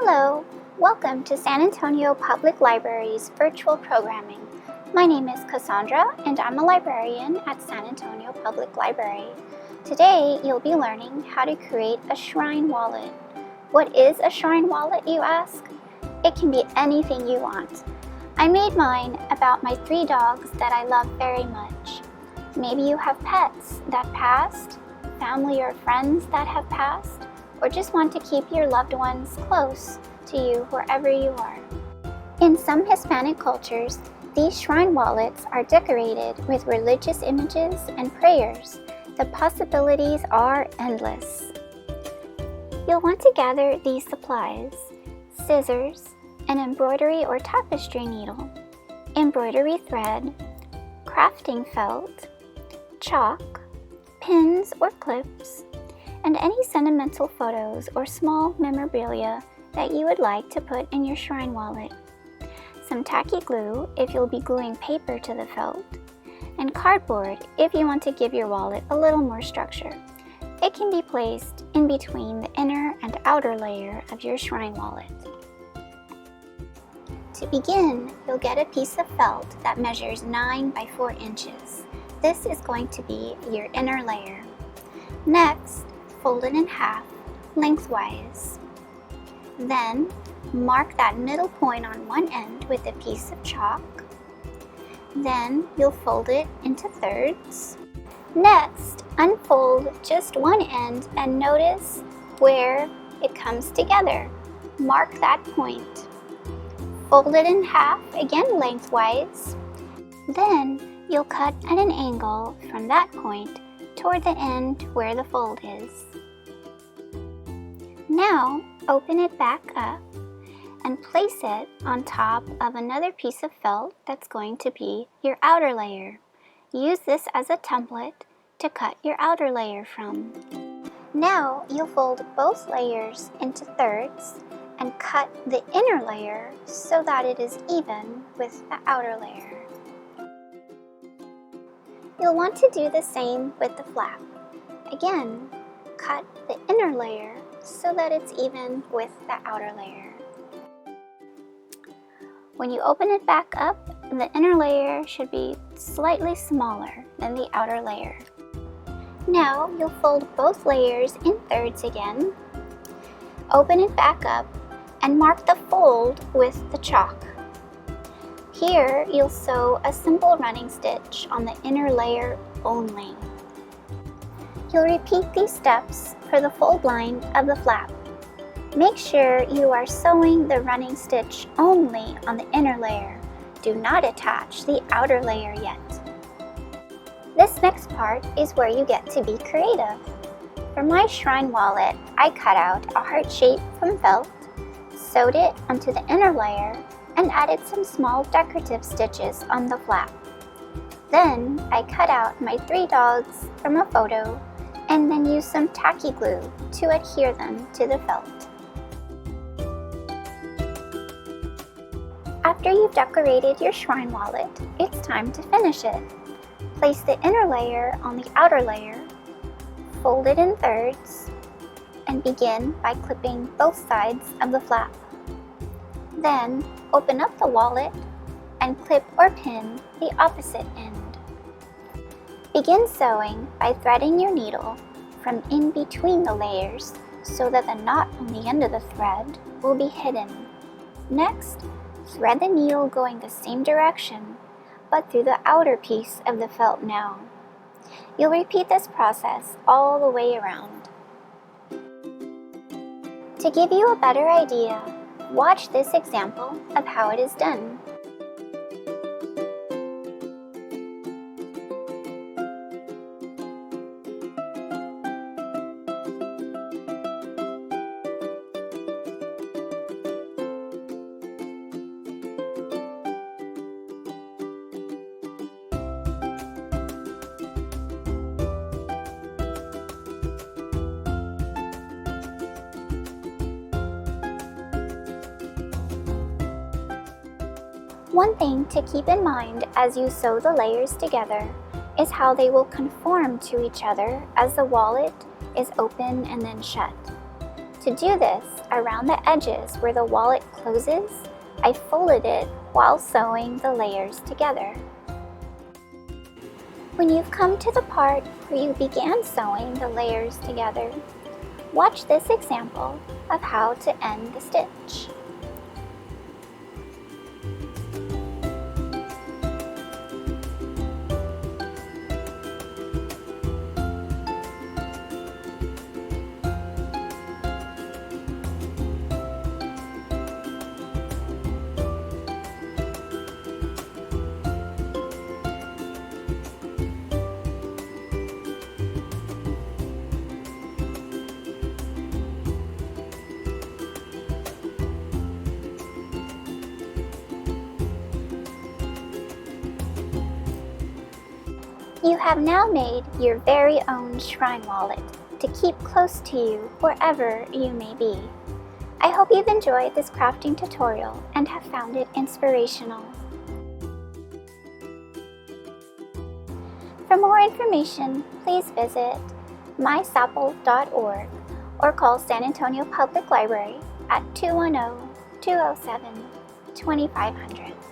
Hello, welcome to San Antonio Public Library's virtual programming. My name is Cassandra and I'm a librarian at San Antonio Public Library. Today you'll be learning how to create a shrine wallet. What is a shrine wallet, you ask? It can be anything you want. I made mine about my 3 dogs that I love very much. Maybe you have pets that passed, family or friends that have passed, or just want to keep your loved ones close to you wherever you are. In some Hispanic cultures, these shrine wallets are decorated with religious images and prayers. The possibilities are endless. You'll want to gather these supplies: scissors, an embroidery or tapestry needle, embroidery thread, crafting felt, chalk, pins or clips, and any sentimental photos or small memorabilia that you would like to put in your shrine wallet. Some tacky glue if you'll be gluing paper to the felt, and cardboard if you want to give your wallet a little more structure. It can be placed in between the inner and outer layer of your shrine wallet. To begin, you'll get a piece of felt that measures 9 by 4 inches. This is going to be your inner layer. Next, fold it in half, lengthwise. Then, mark that middle point on one end with a piece of chalk. Then, you'll fold it into thirds. Next, unfold just one end and notice where it comes together. Mark that point. Fold it in half, again lengthwise. Then, you'll cut at an angle from that point toward the end where the fold is. Now, open it back up and place it on top of another piece of felt that's going to be your outer layer. Use this as a template to cut your outer layer from. Now, you'll fold both layers into thirds and cut the inner layer so that it is even with the outer layer. You'll want to do the same with the flap. Again, cut the inner layer so that it's even with the outer layer. When you open it back up, the inner layer should be slightly smaller than the outer layer. Now you'll fold both layers in thirds again, open it back up, and mark the fold with the chalk. Here, you'll sew a simple running stitch on the inner layer only. You'll repeat these steps for the fold line of the flap. Make sure you are sewing the running stitch only on the inner layer. Do not attach the outer layer yet. This next part is where you get to be creative. For my shrine wallet, I cut out a heart shape from felt, sewed it onto the inner layer, and added some small decorative stitches on the flap. Then I cut out my 3 dogs from a photo and then used some tacky glue to adhere them to the felt. After you've decorated your shrine wallet, it's time to finish it. Place the inner layer on the outer layer, fold it in thirds, and begin by clipping both sides of the flap. Then, open up the wallet and clip or pin the opposite end. Begin sewing by threading your needle from in between the layers so that the knot on the end of the thread will be hidden. Next, thread the needle going the same direction, but through the outer piece of the felt now. You'll repeat this process all the way around. To give you a better idea, watch this example of how it is done. One thing to keep in mind as you sew the layers together is how they will conform to each other as the wallet is open and then shut. To do this, around the edges where the wallet closes, I folded it while sewing the layers together. When you've come to the part where you began sewing the layers together, watch this example of how to end the stitch. You have now made your very own shrine wallet to keep close to you wherever you may be. I hope you've enjoyed this crafting tutorial and have found it inspirational. For more information, please visit mysapl.org or call San Antonio Public Library at 210-207-2500.